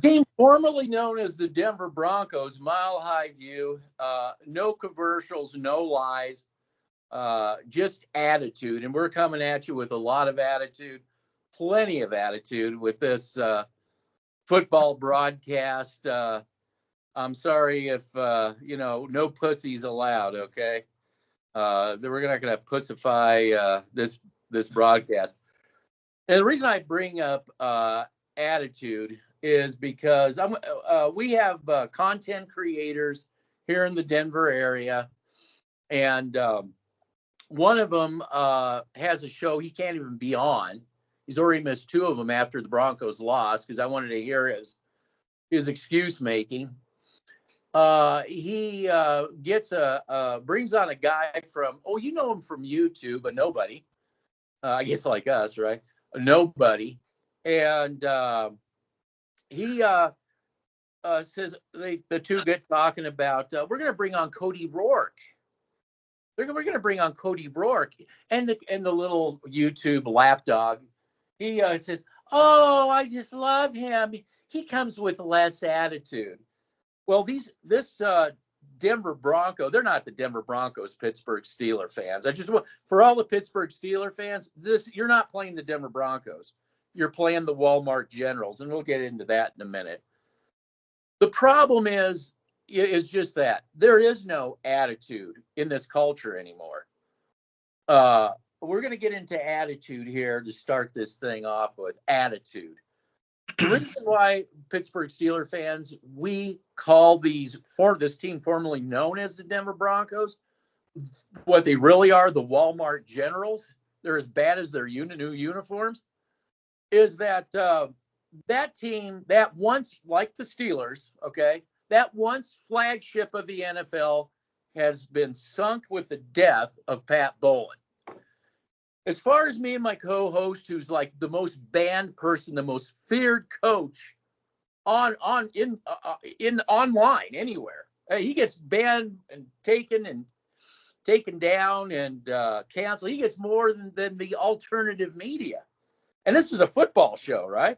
Team formerly known as the Denver Broncos, Mile High View, no commercials, no lies, just attitude. And we're coming at you with a lot of attitude, plenty of attitude with this football broadcast. I'm sorry if, no pussies allowed, okay? We're not going to pussify this broadcast. And the reason I bring up attitude is because we have content creators here in the Denver area, and one of them has a show he can't even be on. He's already missed 2 of them after the Broncos lost because I wanted to hear his excuse making. He brings on a guy from, you know him from YouTube, but nobody, I guess like us, right? Nobody. And he says the 2 get talking about, we're going to bring on Cody Rourke. We're going to bring on Cody Rourke, and the little YouTube lapdog. He says, I just love him. He comes with less attitude. Well, this Denver Bronco, they're not the Denver Broncos, Pittsburgh Steeler fans. I just want, for all the Pittsburgh Steeler fans, you're not playing the Denver Broncos. You're playing the Walmart Generals, and we'll get into that in a minute. The problem is just that there is no attitude in this culture anymore. We're going to get into attitude here to start this thing off with attitude. The reason why Pittsburgh Steeler fans, we call this team formerly known as the Denver Broncos, what they really are, the Walmart Generals, they're as bad as their new uniforms, is that that team that once, like the Steelers, okay, that once flagship of the NFL has been sunk with the death of Pat Bowlen. As far as me and my co-host, who's like the most banned person, the most feared coach online anywhere, he gets banned and taken down and canceled. He gets more than the alternative media. And this is a football show, right?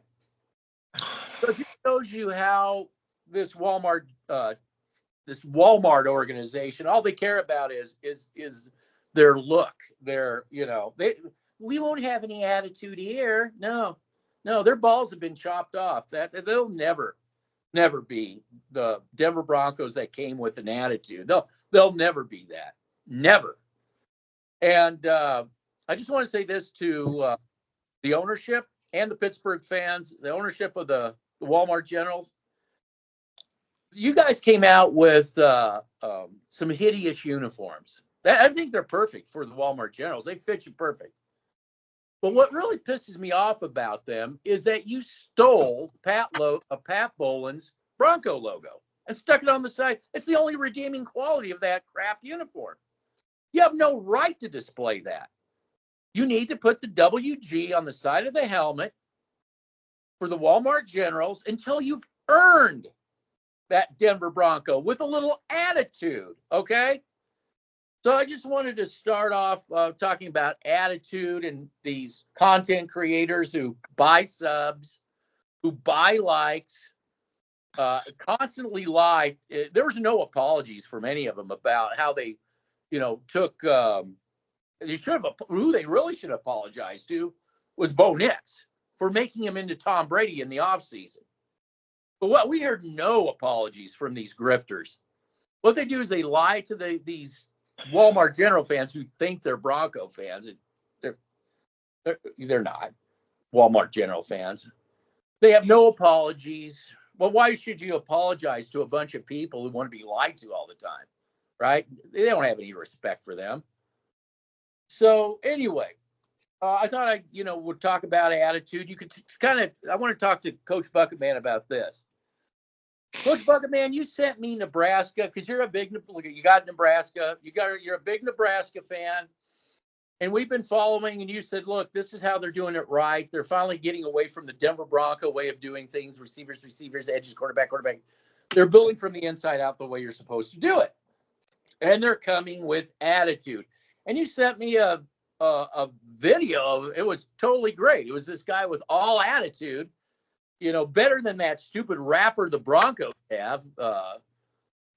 So it just shows you how this Walmart organization, all they care about is their look. We won't have any attitude here. No, their balls have been chopped off. They'll never be the Denver Broncos that came with an attitude. They'll never be that. Never. And I just want to say this to the ownership and the Pittsburgh fans, the ownership of the Walmart Generals. You guys came out with some hideous uniforms. I think they're perfect for the Walmart Generals. They fit you perfect. But what really pisses me off about them is that you stole Pat Bowlen's Bronco logo and stuck it on the side. It's the only redeeming quality of that crap uniform. You have no right to display that. You need to put the WG on the side of the helmet for the Walmart Generals until you've earned that Denver Bronco with a little attitude, okay? So I just wanted to start off talking about attitude and these content creators who buy subs, who buy likes, constantly lie. There was no apologies from any of them about how they, took. Who they really should apologize to was Bo Nix for making him into Tom Brady in the offseason. But we heard no apologies from these grifters. What they do is they lie to these Walmart General fans who think they're Bronco fans. They're not Walmart General fans. They have no apologies. Well, why should you apologize to a bunch of people who want to be lied to all the time, right? They don't have any respect for them. So anyway, I thought I would talk about attitude. You could I want to talk to Coach Bucketman about this. Coach Bucketman, you sent me Nebraska because you're you got Nebraska. You're a big Nebraska fan. And we've been following, and you said, look, this is how they're doing it right. They're finally getting away from the Denver Bronco way of doing things, receivers, edges, quarterback. They're building from the inside out the way you're supposed to do it. And they're coming with attitude. And you sent me a video. It was totally great. It was this guy with all attitude better than that stupid rapper the Broncos have,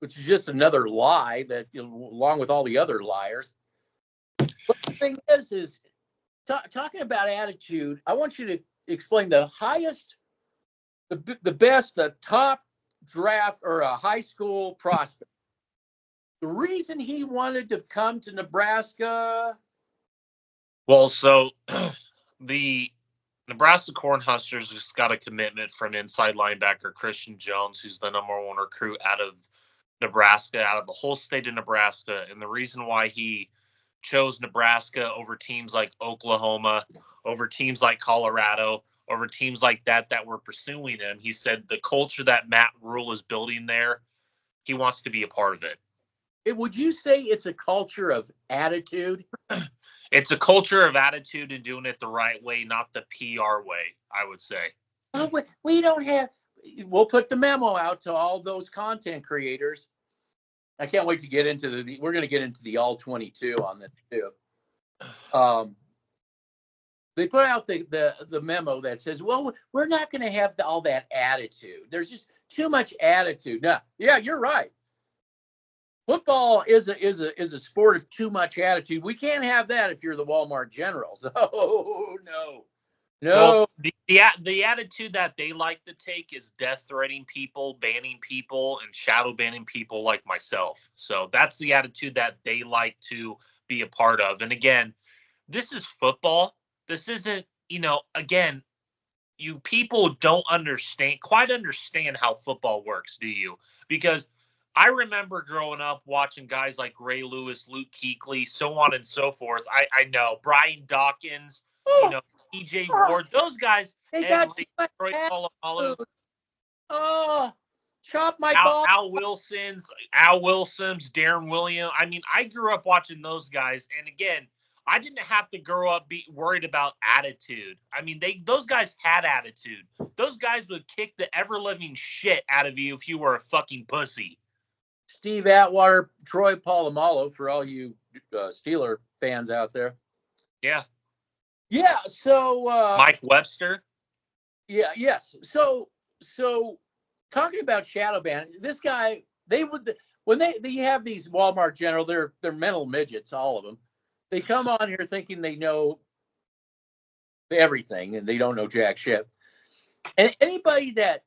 which is just another lie that, along with all the other liars. But the thing is talking about attitude, I want you to explain the highest, the best, the top draft or a high school prospect. The reason he wanted to come to Nebraska. Well, so the Nebraska Cornhuskers just got a commitment from inside linebacker Christian Jones, who's the #1 recruit out of Nebraska, out of the whole state of Nebraska. And the reason why he chose Nebraska over teams like Oklahoma, over teams like Colorado, over teams like that were pursuing him, he said the culture that Matt Rule is building there, he wants to be a part of it. Would you say it's a culture of attitude? It's a culture of attitude and doing it the right way, not the PR way, I would say. We don't have. We'll put the memo out to all those content creators. I can't wait to get into we're going to get into the all 22 on this too. They put out the memo that says, well, we're not going to have all that attitude. There's just too much attitude. Now, yeah, you're right. Football is a sport of too much attitude. We can't have that if you're the Walmart Generals. Oh, no. Well, the attitude that they like to take is death threatening people, banning people, and shadow banning people like myself. So that's the attitude that they like to be a part of. And again, this is football. This isn't, again, you people don't quite understand how football works, do you? Because I remember growing up watching guys like Ray Lewis, Luke Kuechly, so on and so forth. I know Brian Dawkins, TJ Ward, those guys. They got Troy Polamalu. Oh, chop my ball. Al Wilson's, Darren Williams. I mean, I grew up watching those guys, and again, I didn't have to grow up worried about attitude. I mean, those guys had attitude. Those guys would kick the ever-living shit out of you if you were a fucking pussy. Steve Atwater, Troy Polamalu, for all you Steeler fans out there. Yeah. Yeah, so Mike Webster. Yeah, yes. So talking about shadow ban, this guy, when you have these Walmart General, they're mental midgets, all of them. They come on here thinking they know everything and they don't know jack shit. And anybody that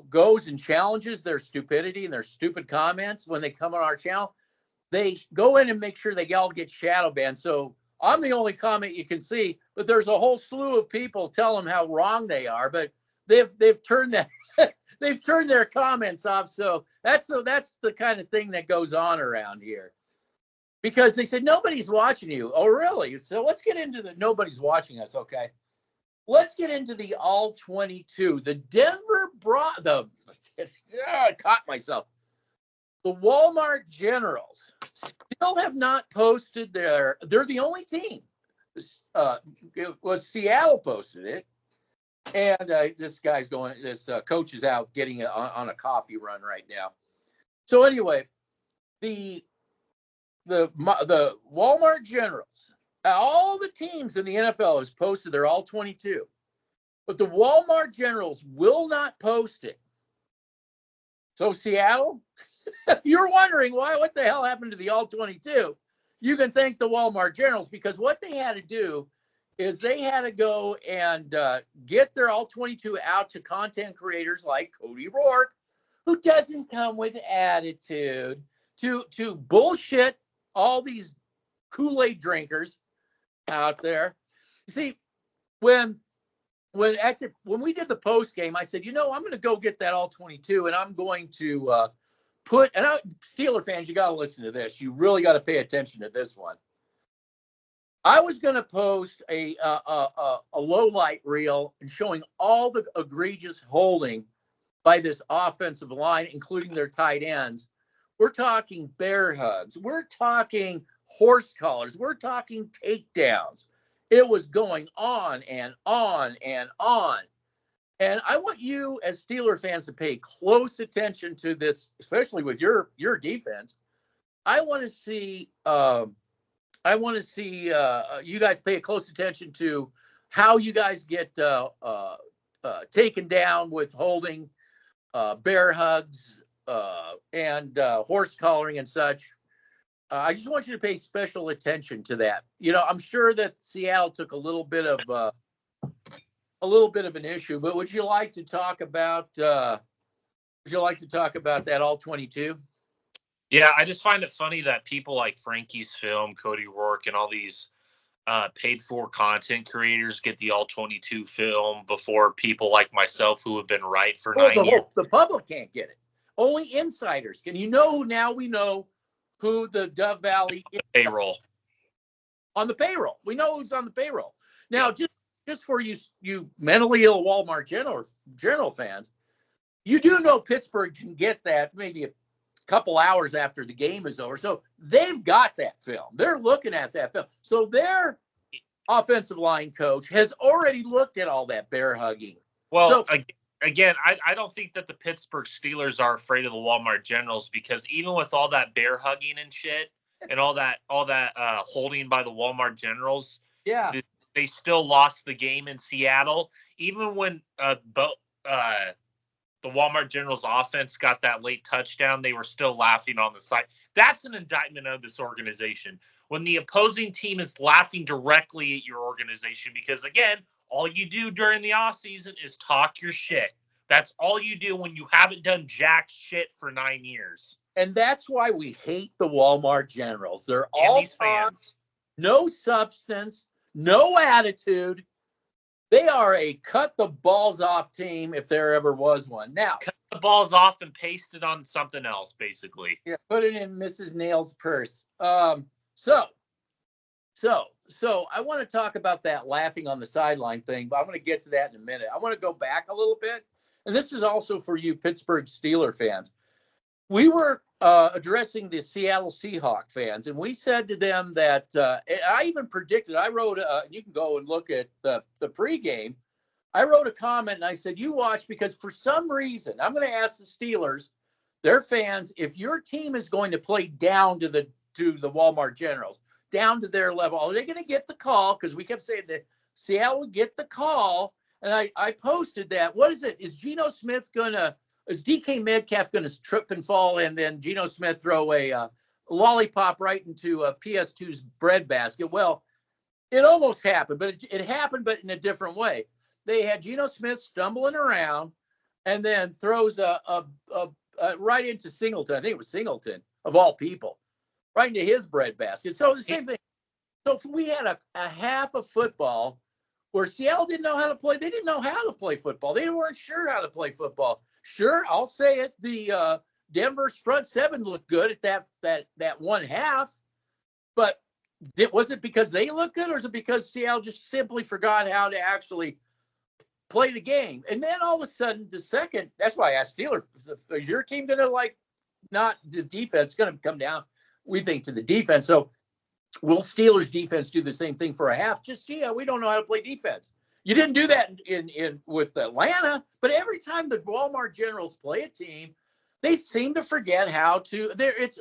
goes and challenges their stupidity and their stupid comments when they come on our channel, they go in and make sure they all get shadow banned. So I'm the only comment you can see, but there's a whole slew of people telling them how wrong they are, but they've turned that they've turned their comments off. So that's the kind of thing that goes on around here, because they said nobody's watching you. Oh, really? So let's get into nobody's watching us. Okay. Let's get into the all 22. The Denver I caught myself. The Walmart Generals still have not posted they're the only team. It was Seattle posted it. And this coach is out getting on a coffee run right now. So anyway, the Walmart Generals, all the teams in the NFL has posted their all 22, but the Walmart Generals will not post it. So Seattle, if you're wondering what the hell happened to the all 22, you can thank the Walmart Generals, because what they had to do is they had to go and get their all 22 out to content creators like Cody Rourke, who doesn't come with attitude, to bullshit all these Kool-Aid drinkers out there. You see, when we did the post game, I said, I'm going to go get that all 22, and I'm going to Steeler fans, you got to listen to this. You really got to pay attention to this one. I was going to post a low light reel and showing all the egregious holding by this offensive line, including their tight ends. We're talking bear hugs. We're talking horse collars. We're talking takedowns. It was going on and on and on. And I want you as Steeler fans to pay close attention to this, especially with your defense. I want to see you guys pay close attention to how you guys get taken down with holding, bear hugs, and horse collaring and such. I just want you to pay special attention to that. I'm sure that Seattle took a little bit of an issue, but would you like to talk about that all 22? Yeah, I just find it funny that people like Frankie's Film, Cody Rourke, and all these paid for content creators get the all 22 film before people like myself who have been right for 9 years. The public can't get it. Only insiders can. Now we know who the Dove Valley is. Payroll. On the payroll. We know who's on the payroll. Now, just for you mentally ill Walmart General fans, you do know Pittsburgh can get that maybe a couple hours after the game is over. So they've got that film. They're looking at that film. So their offensive line coach has already looked at all that bear hugging. Well, again, I don't think that the Pittsburgh Steelers are afraid of the Walmart Generals, because even with all that bear hugging and shit and all that holding by the Walmart Generals, they still lost the game in Seattle. Even when the Walmart Generals offense got that late touchdown, they were still laughing on the side. That's an indictment of this organization. When the opposing team is laughing directly at your organization, because again, all you do during the offseason is talk your shit. That's all you do when you haven't done jack shit for 9 years. And that's why we hate the Walmart Generals. They're all fans. No substance, no attitude. They are a cut the balls off team if there ever was one. Now, cut the balls off and paste it on something else, basically. Yeah, put it in Mrs. Nail's purse. So I want to talk about that laughing on the sideline thing, but I'm going to get to that in a minute. I want to go back a little bit, and this is also for you Pittsburgh Steelers fans. We were addressing the Seattle Seahawks fans, and we said to them that I even predicted. I wrote, you can go and look at the pregame. I wrote a comment, and I said, you watch, because for some reason, I'm going to ask the Steelers, their fans, if your team is going to play down to the Walmart Generals, down to their level, are they going to get the call? Because we kept saying that Seattle would get the call, and I posted that. What is it? Is Geno Smith going to... Is DK Metcalf going to trip and fall, and then Geno Smith throw a lollipop right into PS2's breadbasket? Well, it almost happened, but it happened, but in a different way. They had Geno Smith stumbling around, and then throws a right into Singleton. I think it was Singleton, of all people, right into his breadbasket. So the same thing. So if we had a half of football where Seattle didn't know how to play, they didn't know how to play football. They weren't sure how to play football. Sure, I'll say it. The Denver's front seven looked good at that one half, but was it because they looked good, or is it because Seattle just simply forgot how to actually play the game? And then all of a sudden, the second, that's why I asked Steelers, is your team going to not the defense going to come down? We think to the defense. So will Steelers defense do the same thing for a half? Just, we don't know how to play defense. You didn't do that in with Atlanta, but every time the Walmart Generals play a team, they seem to forget how to.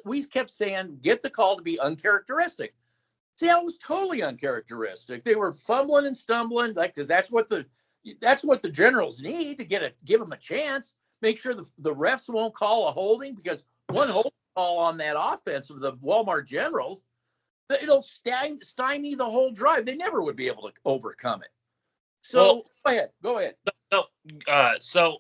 We kept saying get the call to be uncharacteristic. Seattle was totally uncharacteristic. They were fumbling and stumbling, because that's what the Generals need to give them a chance. Make sure the refs won't call a holding, because one holding call on that offense of the Walmart Generals, it'll stymie the whole drive. They never would be able to overcome it. So go ahead. So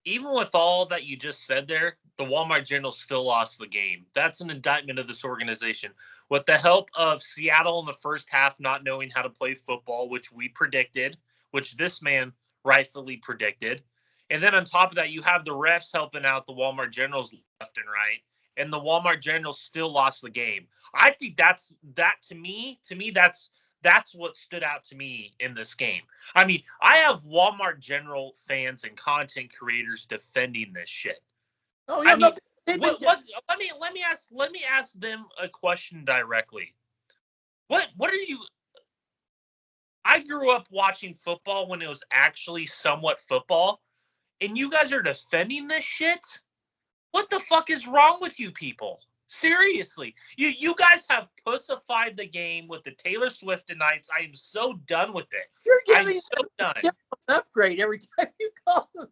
even with all that you just said there, the Walmart Generals still lost the game. That's an indictment of this organization. With the help of Seattle in the first half not knowing how to play football, which we predicted, which this man rightfully predicted. And then on top of that, you have the refs helping out the Walmart Generals left and right, and the Walmart Generals still lost the game. I think to me, that's what stood out to me in this game. I mean, I have Walmart General fans and content creators defending this shit. Oh yeah, let me ask them a question directly. What are you? I grew up watching football when it was actually somewhat football, and you guys are defending this shit? What the fuck is wrong with you people? Seriously. You guys have pussified the game with the Taylor Swift-inites. I am so done with it. You're I'm giving so done. an upgrade every time you call them.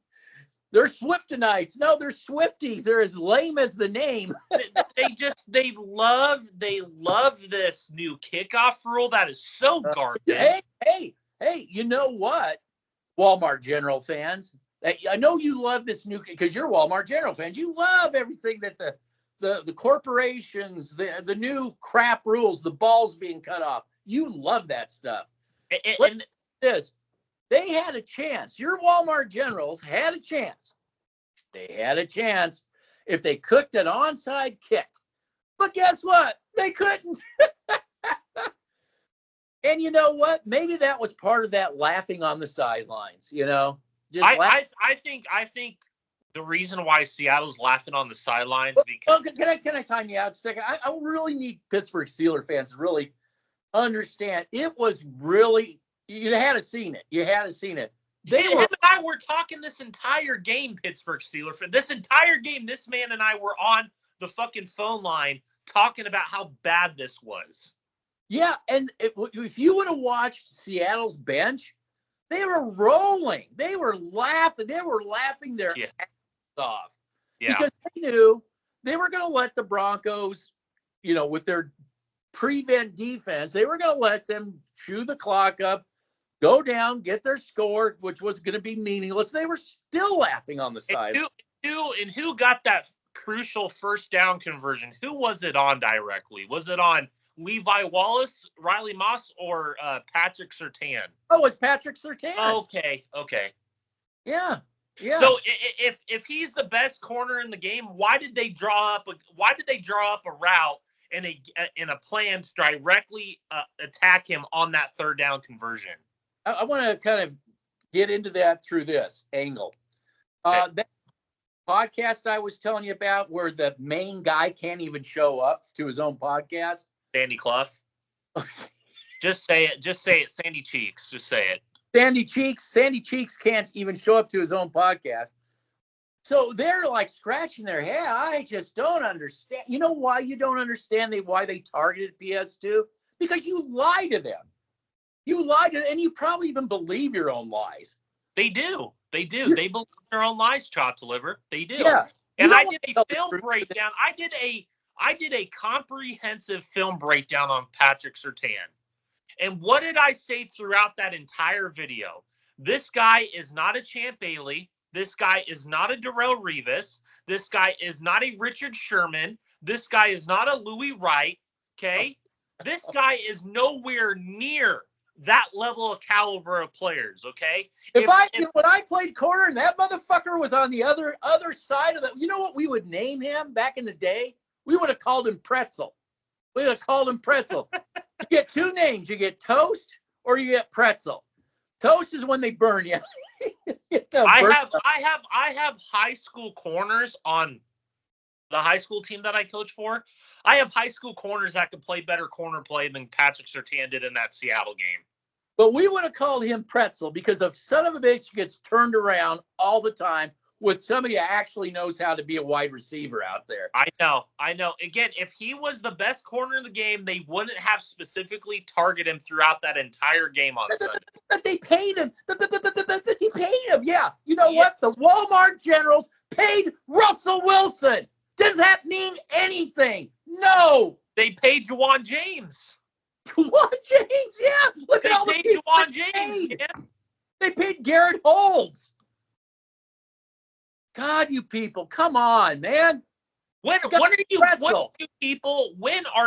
They're Swiftonites. No, they're Swifties. They're as lame as the name. they love this new kickoff rule that is so garbage. Hey, you know what? Walmart General fans, I know you love this new, because you're Walmart General fans. You love everything that the corporations, the new crap rules, the balls being cut off. You love that stuff. And this, they had a chance. Your Walmart Generals had a chance. They had a chance if they cooked an onside kick. But guess what? They couldn't. And you know what? Maybe that was part of that laughing on the sidelines, I think the reason why Seattle's laughing on the sidelines because can I time you out a second? I really need Pittsburgh Steelers fans to really understand. It was really, you had to seen it. Him and I were talking this entire game, Pittsburgh Steelers. For this entire game, this man and I were on the fucking phone line talking about how bad this was. Yeah, and if you would have watched Seattle's bench, they were rolling. They were laughing. They were laughing their ass off. Yeah. Because they knew they were going to let the Broncos, with their prevent defense, they were going to let them chew the clock up, go down, get their score, which was going to be meaningless. They were still laughing on the side. And who got that crucial first down conversion? Who was it on directly? Was it on Levi Wallace, Riley Moss, or Patrick Surtain? Oh, it was Patrick Surtain. Okay. Yeah. So if he's the best corner in the game, why did they draw up a route and a plan to directly attack him on that third down conversion? I want to kind of get into that through this angle. That podcast I was telling you about, where the main guy can't even show up to his own podcast. Sandy Clough. Just say it. Sandy Cheeks. Just say it. Sandy Cheeks can't even show up to his own podcast. So they're like scratching their head. I just don't understand. You know why you don't understand why they targeted PS2? Because you lie to them. And you probably even believe your own lies. They do. They believe their own lies, Chop to Liver. They do. Yeah. And I did a film breakdown. I did a comprehensive film breakdown on Patrick Surtain. And what did I say throughout that entire video? This guy is not a Champ Bailey. This guy is not a Darrelle Revis. This guy is not a Richard Sherman. This guy is not a Louis Wright. Okay? This guy is nowhere near that level of caliber of players, okay? When I played corner and that motherfucker was on the other side of the, you know what we would name him back in the day? We would have called him Pretzel. You get two names. You get Toast or you get Pretzel. Toast is when they burn you. I have high school corners on the high school team that I coach for. I have high school corners that could play better corner play than Patrick Surtain did in that Seattle game. But we would have called him Pretzel because the son of a bitch gets turned around all the time with somebody that actually knows how to be a wide receiver out there. I know. Again, if he was the best corner in the game, they wouldn't have specifically targeted him throughout that entire game on Sunday. But they paid him. But they paid him. Yeah. You know what? The Walmart Generals paid Russell Wilson. Does that mean anything? No. They paid Juwan James. Juwan James, yeah. Look at all the people Juwan James. Yeah. They paid Garrett Holmes. God, you people, come on, man. When are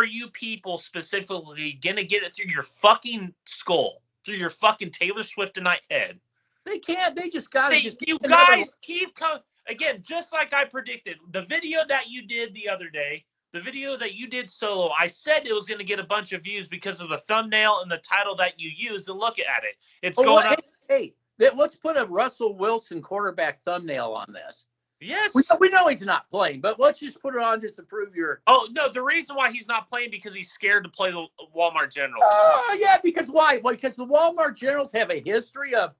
you people specifically gonna get it through your fucking skull, through your fucking Taylor Swift tonight head? They can't. They just gotta You guys keep coming again, just like I predicted. The video that you did the other day, the video that you did solo, I said it was going to get a bunch of views because of the thumbnail and the title that you used. And look at it. It's going up. Hey, let's put a Russell Wilson quarterback thumbnail on this. Yes. We know he's not playing, but let's just put it on just to prove your. Oh, no. The reason why he's not playing because he's scared to play the Walmart Generals. Oh, yeah. Because why? Because the Walmart Generals have a history of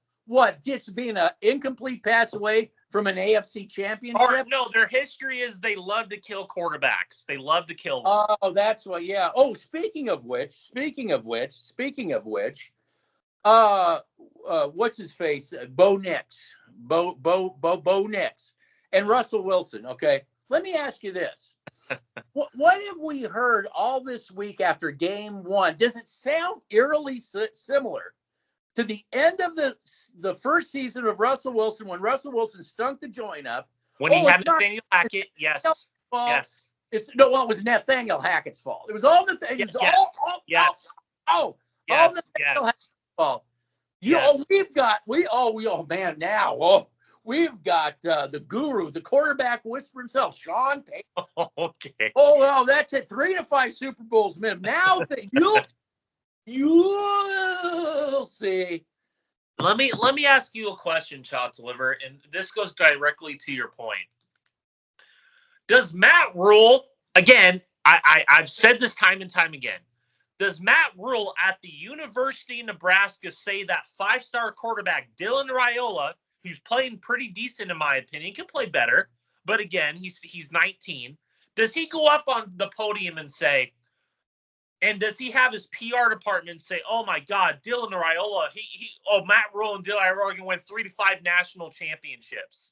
just being an incomplete pass away from an AFC championship? Or, no, their history is they love to kill quarterbacks. They love to kill them. Oh, that's what. Yeah. Oh, speaking of which, what's his face? Bo Nix, Bo Nix, and Russell Wilson. Okay, let me ask you this: what have we heard all this week after Game 1? Does it sound eerily similar to the end of the first season of Russell Wilson, when Russell Wilson stunk the joint up? When he had Nathaniel Hackett, yes. Yes. It was Nathaniel Hackett's fault. It was all Nathaniel. Yes. All Nathaniel Hackett's fault. We've got the guru, the quarterback whisperer himself, Sean Payton. Okay. Oh well, that's it. 3 to 5 Super Bowls, man. Now you'll see. Let me ask you a question, Chotsliver, and this goes directly to your point. Does Matt Rule, again, I've said this time and time again, does Matt Rule at the University of Nebraska say that 5-star quarterback Dylan Raiola, who's playing pretty decent in my opinion, can play better, but again, he's 19, does he go up on the podium and say, and does he have his PR department say, "Oh my God, Dylan Raiola, Matt Rule and Dylan Raiola are going to win 3 to 5 national championships"?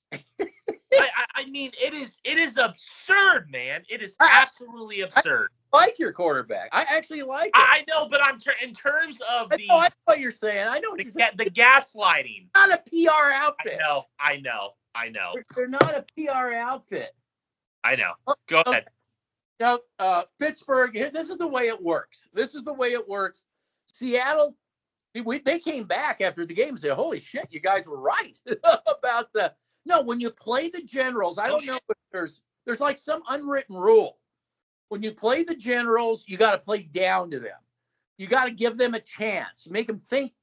I mean, it is absurd, man. It is absolutely absurd. I like your quarterback. I actually like it. I know, but in terms of I know what you're saying. I know the gaslighting. Not a PR outfit. I know. They're not a PR outfit. I know. Go ahead. Now, Pittsburgh, this is the way it works. Seattle, they came back after the game and said, "Holy shit, you guys were right about the." No, when you play the Generals, I don't know if there's like some unwritten rule. When you play the Generals, you got to play down to them. You got to give them a chance. Make them think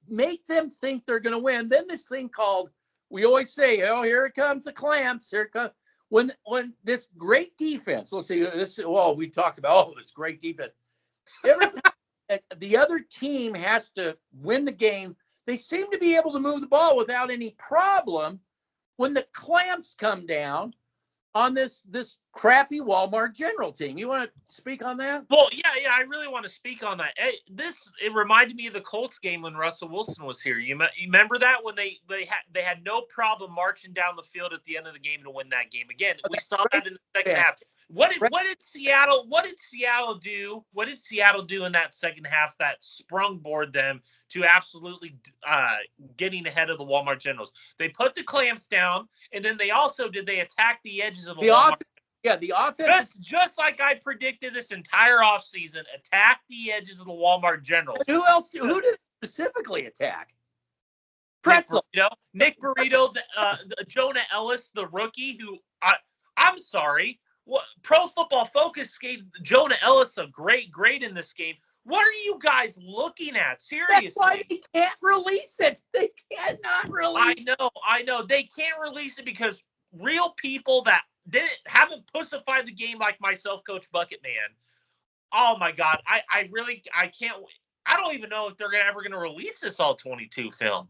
they're going to win. Then this thing called, we always say, "Oh, here it comes the clamps. Here it comes." When this great defense, let's see, we talked about this great defense. Every time the other team has to win the game, they seem to be able to move the ball without any problem. When the clamps come down on this crappy Walmart General team, you want to speak on that? Well, yeah, I really want to speak on that. It reminded me of the Colts game when Russell Wilson was here. You remember that when they had no problem marching down the field at the end of the game to win that game. Again, we saw that in the second half. What did Seattle do? What did Seattle do in that second half that sprungboard them to absolutely getting ahead of the Walmart Generals? They put the clamps down, and then they attacked the edges of the Walmart. The offense. Just like I predicted this entire offseason, attack the edges of the Walmart Generals. Who else? Who did they specifically attack? Pretzel. Nick Burrito, Jonah Ellis, the rookie, who I'm sorry. Pro Football Focus gave Jonah Ellis a great grade in this game. What are you guys looking at? Seriously. That's why they can't release it. They cannot release it. I know. They can't release it because real people that haven't pussified the game like myself, Coach Bucket Man. Oh my God. I can't. I don't even know if they're ever going to release this all 22 film.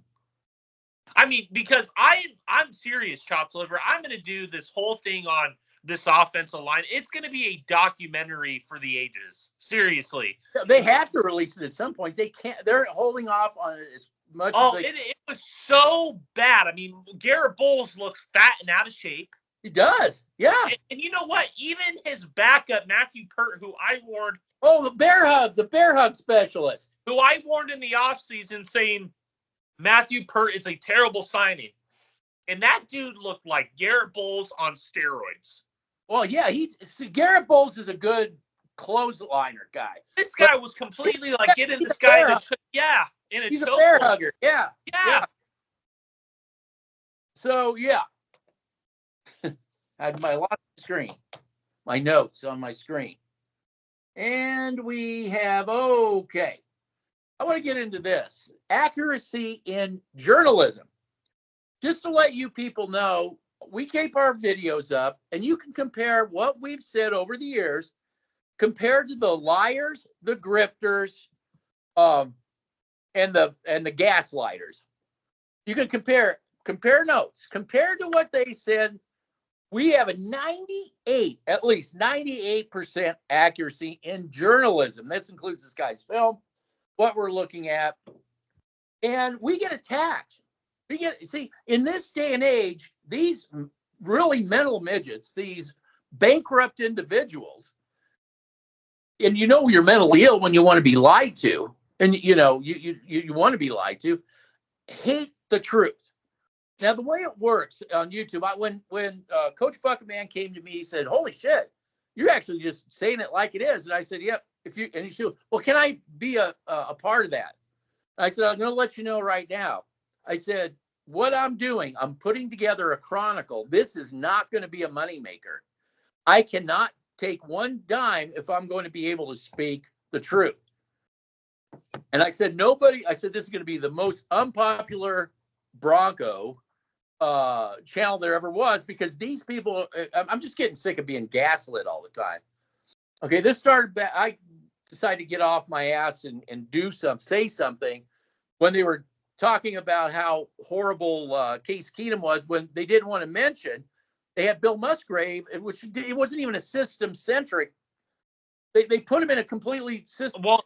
I mean, because I'm serious, Chops Liver. I'm going to do this whole thing on this offensive line. It's going to be a documentary for the ages. Seriously. They have to release it at some point. They can't. They're holding off on it as much as they. It was so bad. I mean, Garrett Bowles looks fat and out of shape. He does. Yeah. And you know what? Even his backup, Matthew Pert, who I warned. Oh, the bear hug specialist. Who I warned in the offseason saying Matthew Pert is a terrible signing. And that dude looked like Garrett Bowles on steroids. Well, yeah, Garrett Bowles is a good clothesliner guy. This guy was completely like getting this guy in a choke. He's a bear hugger. Yeah. So, yeah. I had my lock screen, my notes on my screen. And we have, okay. I want to get into this. Accuracy in journalism. Just to let you people know, we keep our videos up, and you can compare what we've said over the years compared to the liars, the grifters, and the gaslighters. You can compare compare notes. Compared to what they said, we have a at least 98% accuracy in journalism. This includes this guy's film, what we're looking at. And we get attacked. See, in this day and age, these really mental midgets, these bankrupt individuals, and you're mentally ill when you want to be lied to, and you want to be lied to, hate the truth. Now, the way it works on YouTube, when Coach Buckman came to me, he said, "Holy shit, you're actually just saying it like it is." And I said, "Yep." And he said, "Well, can I be a part of that?" I said, "I'm going to let you know right now." I said, "What I'm doing, I'm putting together a chronicle. This is not going to be a moneymaker. I cannot take one dime if I'm going to be able to speak the truth." And I said, this is going to be the most unpopular Bronco channel there ever was, because these people, I'm just getting sick of being gaslit all the time. Okay, this started back, I decided to get off my ass and say something when they were talking about how horrible Case Keenum was, when they didn't want to mention they had Bill Musgrave, which it wasn't even a system centric. They put him in a completely system. Well,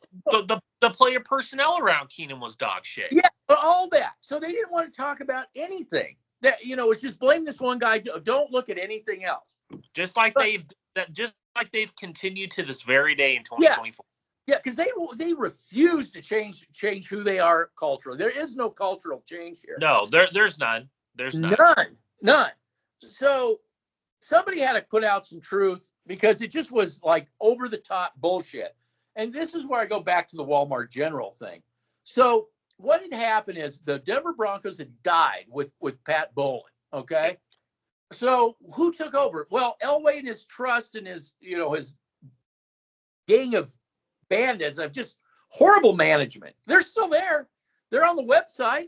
the player personnel around Keenum was dog shit. Yeah, all that. So they didn't want to talk about anything. That it's just blame this one guy. Don't look at anything else. Just like they've continued to this very day in 2024. Yeah, because they refuse to change who they are culturally. There is no cultural change here. No, there's none. There's none. So somebody had to put out some truth, because it just was like over the top bullshit. And this is where I go back to the Walmart General thing. So what had happened is the Denver Broncos had died with Pat Bowlen. Okay. So who took over? Well, Elway and his trust and his gang of bandits of just horrible management. They're still there. They're on the website.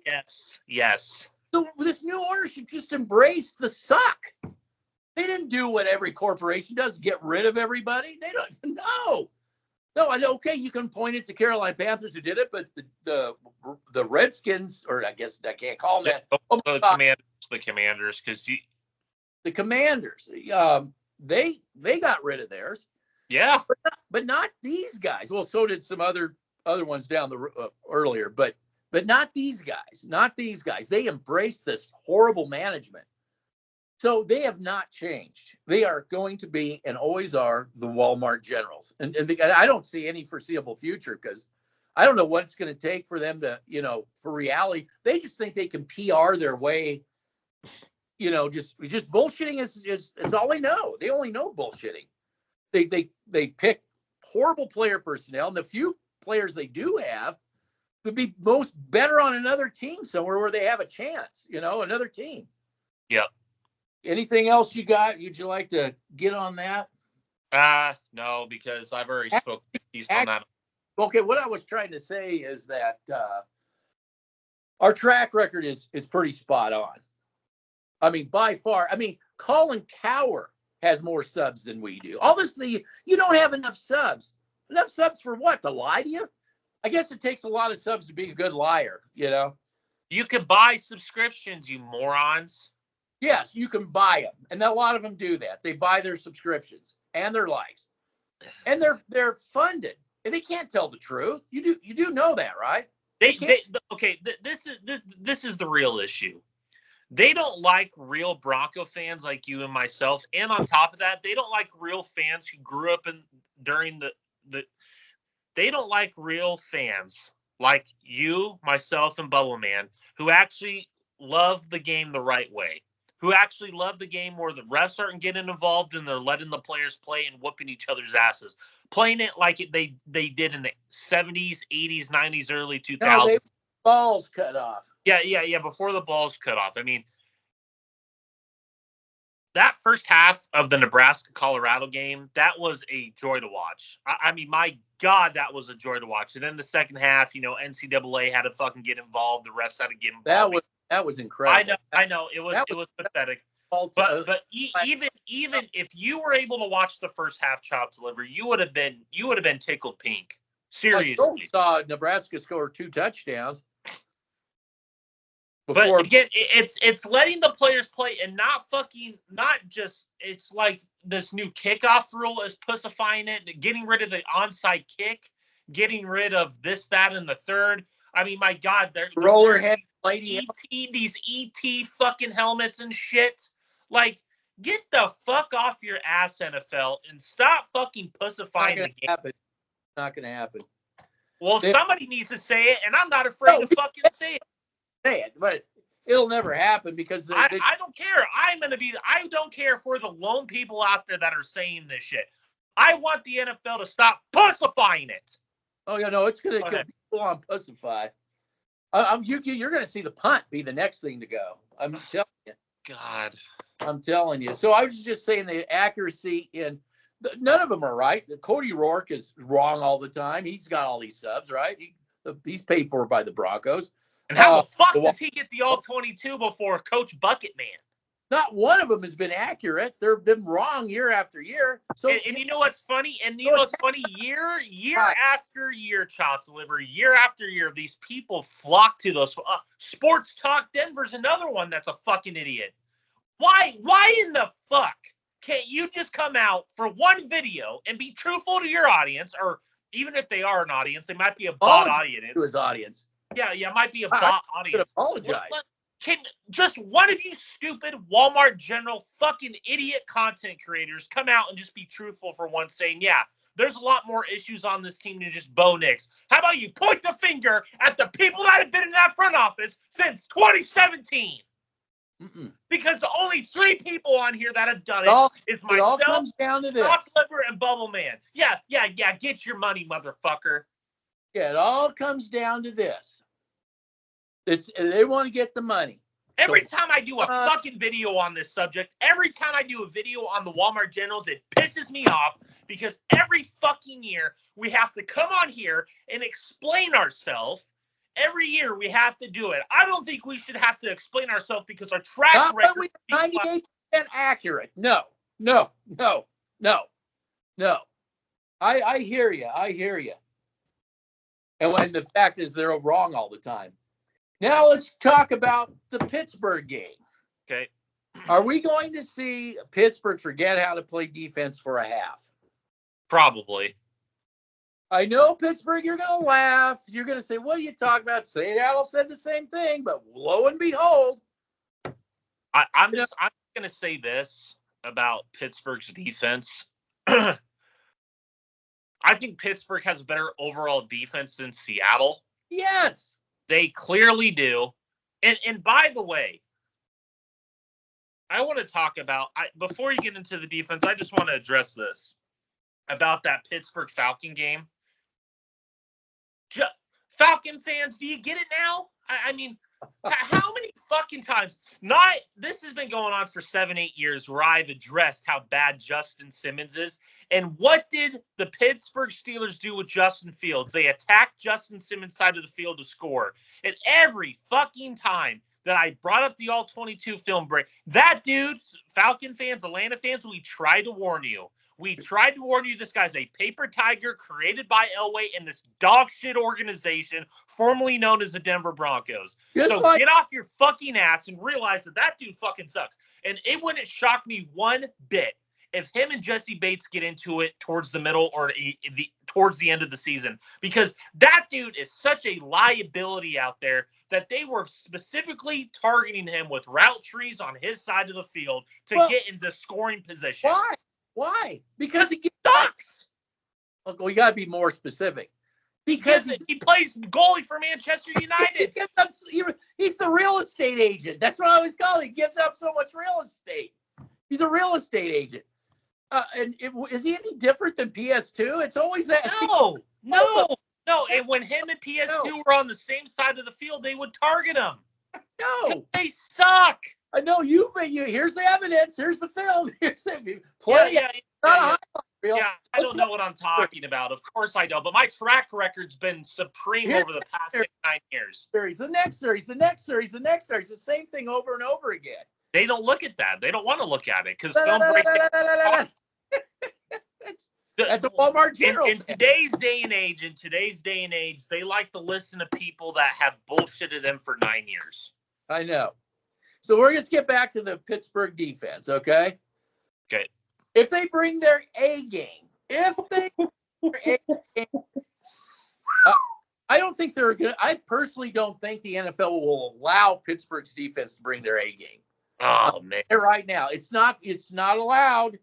Yes. So this new ownership just embraced the suck. They didn't do what every corporation does, get rid of everybody. They don't. No. Okay, you can point it to Carolina Panthers who did it, but the Redskins, or I guess I can't call them that. The Commanders, because the Commanders, they got rid of theirs. Yeah, but not these guys. Well, so did some other ones down the earlier, but not these guys. Not these guys. They embraced this horrible management. So they have not changed. They are going to be and always are the Walmart Generals. And I don't see any foreseeable future, because I don't know what it's going to take for them to, for reality. They just think they can PR their way. Just bullshitting is all they know. They only know bullshitting. They pick horrible player personnel, and the few players they do have would be most better on another team somewhere where they have a chance, another team. Yep. Anything else you got? Would you like to get on that? No, because I've already spoken on that. Okay, what I was trying to say is that our track record is pretty spot on. I mean, by far. I mean, Colin Cowher has more subs than we do. All this, you don't have enough subs. Enough subs for what? To lie to you? I guess it takes a lot of subs to be a good liar, You could buy subscriptions, you morons. Yes, you can buy them, and a lot of them do that. They buy their subscriptions and their likes, and they're funded, and they can't tell the truth. You do know that, right? This is the real issue. They don't like real Bronco fans like you and myself, and on top of that, they don't like real fans who grew up during the. They don't like real fans like you, myself, and Bubble Man, who actually love the game the right way. Who actually love the game where the refs aren't getting involved and they're letting the players play and whooping each other's asses. Playing it like they did in the 70s, 80s, 90s, early 2000s. No, they balls cut off. Yeah, before the balls cut off. I mean, that first half of the Nebraska-Colorado game, that was a joy to watch. I mean, my God, that was a joy to watch. And then the second half, NCAA had to fucking get involved. The refs had to get involved. That was incredible. I know. It was pathetic. But even if you were able to watch the first half chopped liver, you would have been tickled pink. Seriously. I saw Nebraska score 2 touchdowns. Before, but again, it's letting the players play and not just, it's like this new kickoff rule is pussifying it, getting rid of the onside kick, getting rid of this, that, and the third. I mean, my God, they're roller head lady, these ET fucking helmets and shit. Like, get the fuck off your ass, NFL, and stop fucking pussifying the game. Not going to happen. Well, somebody needs to say it, and I'm not afraid to fucking say it. Say it, but it'll never happen because I don't care. I don't care for the lone people out there that are saying this shit. I want the NFL to stop pussifying it. Oh, yeah, no, it's going to get people on pussify. You're going to see the punt be the next thing to go. I'm telling you. God. I'm telling you. So I was just saying the accuracy none of them are right. Cody Rourke is wrong all the time. He's got all these subs, right? He's paid for by the Broncos. And how the fuck does he get the all-22 before Coach Bucket Man? Not one of them has been accurate. They've been wrong year after year. So, and you know what's funny? Year after year, Child Delivery, year after year, these people flock to those. Sports Talk Denver's another one that's a fucking idiot. Why in the fuck can't you just come out for one video and be truthful to your audience, or even if they are an audience, they might be a bot audience. To his audience. Yeah, it might be a bot audience. Apologize. Can just one of you stupid Walmart General fucking idiot content creators come out and just be truthful for once, saying, yeah, there's a lot more issues on this team than just Bo Nix. How about you point the finger at the people that have been in that front office since 2017? Because the only 3 people on here that have done it is myself, Top Liver, and Bubble Man. Yeah, get your money, motherfucker. Yeah, it all comes down to this. They want to get the money. Every time I do a fucking video on this subject, every time I do a video on the Walmart Generals, it pisses me off because every fucking year we have to come on here and explain ourselves. Every year we have to do it. I don't think we should have to explain ourselves because our track record is 98% accurate. No. I hear you. And when the fact is they're wrong all the time. Now let's talk about the Pittsburgh game. Okay. Are we going to see Pittsburgh forget how to play defense for a half? Probably. I know, Pittsburgh, you're going to laugh. You're going to say, what are you talking about? Seattle said the same thing, but lo and behold. I'm going to say this about Pittsburgh's defense. I think Pittsburgh has a better overall defense than Seattle. Yes. They clearly do. And by the way, I want to talk about, before you get into the defense, I just want to address this about that Pittsburgh Falcon game. Falcon fans, do you get it now? I mean, how many fucking times? This has been going on for 7-8 years where I've addressed how bad Justin Simmons is. And what did the Pittsburgh Steelers do with Justin Fields? They attacked Justin Simmons' side of the field to score. And every fucking time that I brought up the all-22 film break, that dude, Falcon fans, Atlanta fans, we tried to warn you. We tried to warn you this guy's a paper tiger created by Elway and this dog shit organization formerly known as the Denver Broncos. Get off your fucking ass and realize that dude fucking sucks. And it wouldn't shock me one bit if him and Jesse Bates get into it towards the middle or towards the end of the season, because that dude is such a liability out there that they were specifically targeting him with route trees on his side of the field to get into scoring position. Why? Because he sucks. Well, we got to be more specific. Because he plays goalie for Manchester United. He's the real estate agent. That's what I always call it. He gives up so much real estate. He's a real estate agent. Is he any different than PS2? It's always that. No. And when him and PS2 were on the same side of the field, they would target him. No. They suck. I know you. Here's the evidence. Here's the film. Here's the play. I don't know what I'm talking about. Of course I don't. But my track record's been supreme over the past 9 years. The next series. The same thing over and over again. They don't look at that. They don't want to look at it because film breaks. That's a Walmart General. In today's day and age, they like to listen to people that have bullshitted them for 9 years. I know. So we're going to get back to the Pittsburgh defense, okay? Okay. If they bring their A game, I don't think they're going to. I personally don't think the NFL will allow Pittsburgh's defense to bring their A game. Oh, man. Right now, it's not allowed.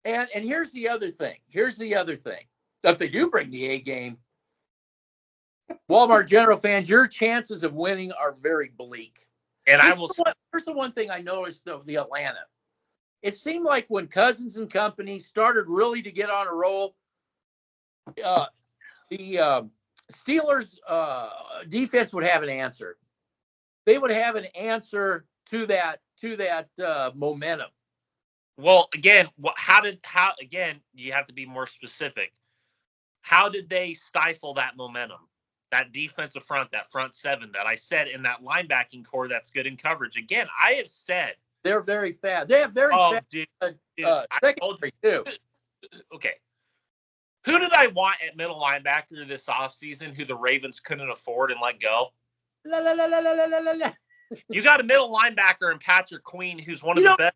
And here's the other thing. If they do bring the A game, Walmart General fans, your chances of winning are very bleak. And Here's the one thing I noticed of the Atlanta. It seemed like when Cousins and company started really to get on a roll, the Steelers defense would have an answer. They would have an answer to that momentum. Well, again, again, you have to be more specific. How did they stifle that momentum? That defensive front, that front seven that I said in that linebacking core that's good in coverage. Again, I have said they're very fast. They have very fast secondary too. Okay. Who did I want at middle linebacker this offseason who the Ravens couldn't afford and let go? You got a middle linebacker in Patrick Queen, who's one of the best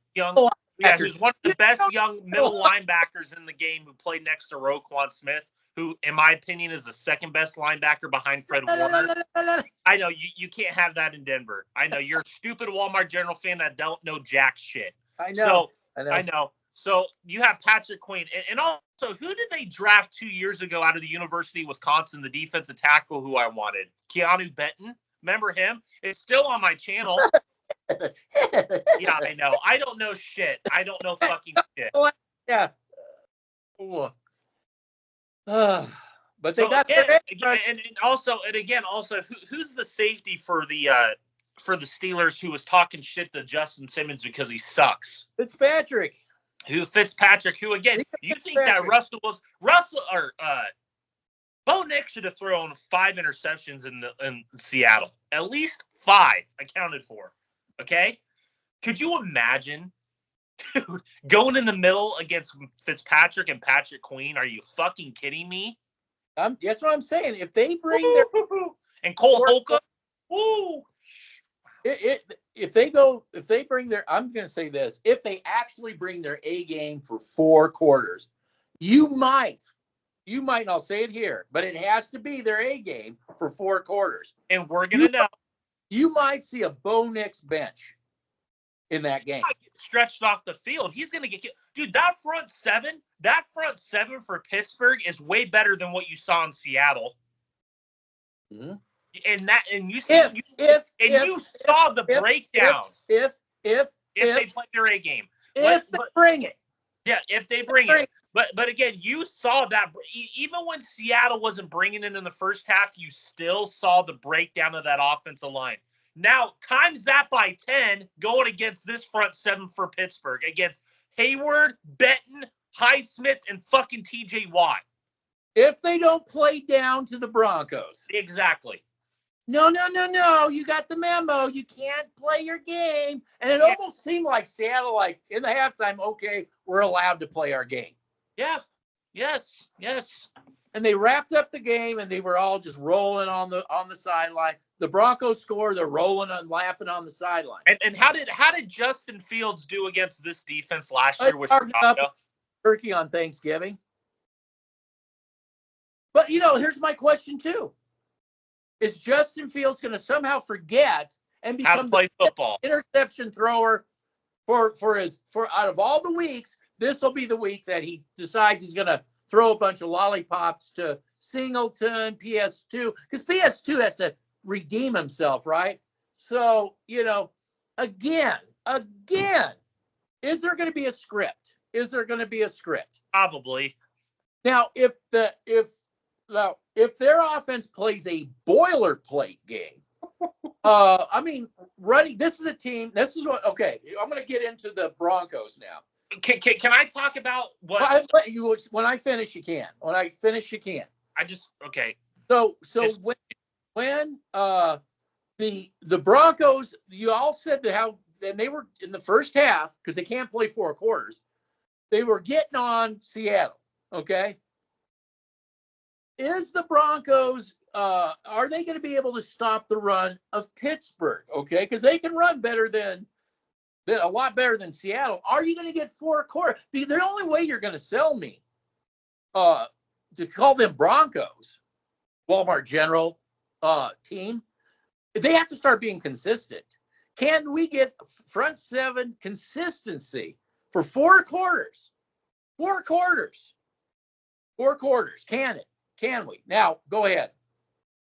young middle linebackers in the game, who played next to Roquan Smith, who, in my opinion, is the second best linebacker behind Fred Warner. I know you can't have that in Denver. I know you're a stupid Walmart General fan that don't know jack shit. I know. So you have Patrick Queen. And also, who did they draft 2 years ago out of the University of Wisconsin, the defensive tackle who I wanted? Keanu Benton. Remember him? It's still on my channel. Yeah, I know. I don't know shit. I don't know fucking shit. Yeah. But they got who's the safety for the Steelers who was talking shit to Justin Simmons because he sucks? Fitzpatrick. Who again? You think that Bo Nix should have thrown 5 interceptions in Seattle? At least 5 accounted for. Okay, could you imagine, dude, going in the middle against Fitzpatrick and Patrick Queen? Are you fucking kidding me? That's what I'm saying. If they bring their and Cole Holcomb, if they bring their, I'm going to say this: if they actually bring their A game for 4 quarters, you might, and I'll say it here, but it has to be their A game for 4 quarters, and we're going to know. You might see a Bo Nix bench in that game. Stretched off the field. He's going to get – dude, that front seven for Pittsburgh is way better than what you saw in Seattle. Mm-hmm. You saw the breakdown. If they play their A game. If they bring it. Yeah, if they bring it. But again, you saw that even when Seattle wasn't bringing it in the first half, you still saw the breakdown of that offensive line. Now, times that by 10 going against this front seven for Pittsburgh against Hayward, Benton, Highsmith, and fucking TJ Watt. If they don't play down to the Broncos. Exactly. No. You got the memo. You can't play your game. And it almost seemed like Seattle, like in the halftime, okay, we're allowed to play our game. Yeah. Yes. And they wrapped up the game, and they were all just rolling on the sideline. The Broncos score, they're rolling and laughing on the sideline. And how did Justin Fields do against this defense last year with Chicago? Turkey on Thanksgiving. But here's my question too: is Justin Fields going to somehow forget and become the football interception thrower for out of all the weeks? This will be the week that he decides he's going to throw a bunch of lollipops to Singleton, PS2, because PS2 has to redeem himself, right? So, again, is there going to be a script? Probably. Now, if their offense plays a boilerplate game, running, this is a team, okay, I'm going to get into the Broncos now. Can I talk about what? When I finish, you can. okay. So when the Broncos, you all said how, and they were in the first half because they can't play 4 quarters. They were getting on Seattle. Okay. is the Broncos, are they going to be able to stop the run of Pittsburgh? Okay, because they can run better than a lot better than Seattle. Are you going to get 4 quarters? The only way you're going to sell me to call them Broncos, Walmart General team, they have to start being consistent. Can we get front 7 consistency for 4 quarters? 4 quarters. 4 quarters. Can it? Can we? Now, go ahead.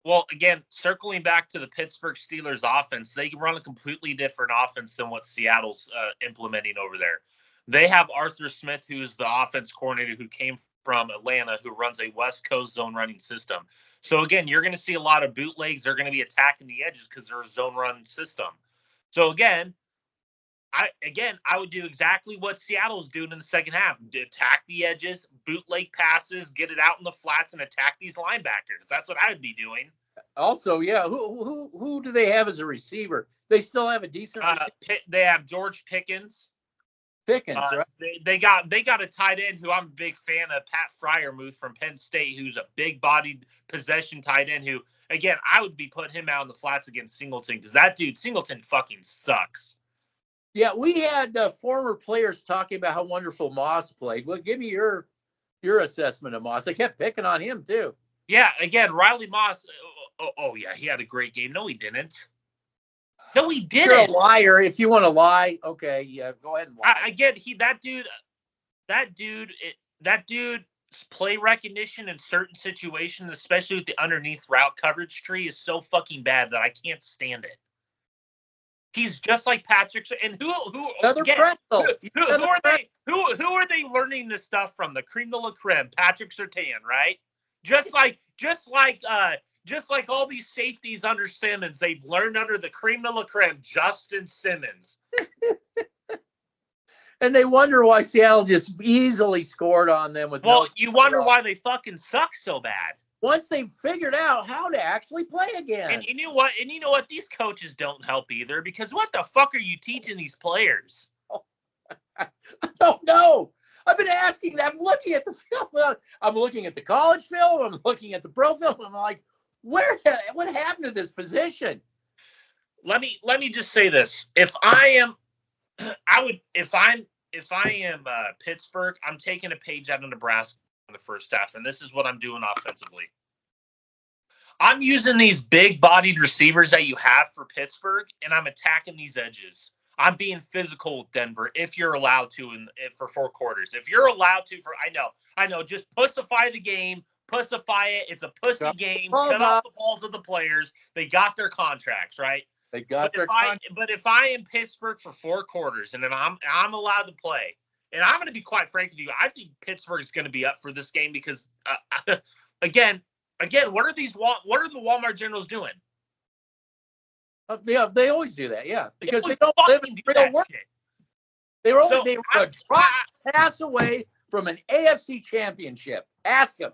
Well, again, circling back to the Pittsburgh Steelers offense, they run a completely different offense than what Seattle's implementing over there. They have Arthur Smith, who's the offense coordinator who came from Atlanta, who runs a West Coast zone running system. So, again, you're going to see a lot of bootlegs. They're going to be attacking the edges because they're a zone run system. So, again, I would do exactly what Seattle's doing in the second half. Attack the edges, bootleg passes, get it out in the flats, and attack these linebackers. That's what I would be doing. Also, yeah, who do they have as a receiver? They still have a decent receiver? They have George Pickens. Right? They got a tight end who I'm a big fan of, Pat Fryermuth from Penn State, who's a big-bodied possession tight end who, again, I would be putting him out in the flats against Singleton because that dude, Singleton, fucking sucks. Yeah, we had former players talking about how wonderful Moss played. Well, give me your assessment of Moss. I kept picking on him, too. Yeah, again, Riley Moss. Oh, yeah, he had a great game. No, he didn't. No, he didn't. You're a liar. If you want to lie, okay, yeah, go ahead and lie. I get that dude's play recognition in certain situations, especially with the underneath route coverage tree, is so fucking bad that I can't stand it. He's just like Patrick. And who are they learning this stuff from? The cream de la creme, Patrick Surtain, right? Just like all these safeties under Simmons, they've learned under the cream de la creme, Justin Simmons. And they wonder why Seattle just easily scored on them with. Well, you wonder why they fucking suck so bad. Once they figured out how to actually play again. And you know what? These coaches don't help either, because what the fuck are you teaching these players? I don't know. I've been asking. I'm looking at the film. I'm looking at the college film. I'm looking at the pro film. I'm like, what happened to this position? Let me just say this. If I am Pittsburgh, I'm taking a page out of Nebraska in the first half, and this is what I'm doing offensively. I'm using these big-bodied receivers that you have for Pittsburgh, and I'm attacking these edges. I'm being physical with Denver if you're allowed to for 4 quarters. If you're allowed to I know, just pussify the game, pussify it. It's a pussy game. Cut off the balls of the players. They got their contracts, right? They got their contracts. But if I am Pittsburgh for 4 quarters and then I'm allowed to play, and I'm going to be quite frank with you, I think Pittsburgh is going to be up for this game because, again, what are the Walmart Generals doing? Yeah, they always do that. Yeah, because they don't live in real world. They were a drop pass away from an AFC championship. Ask them.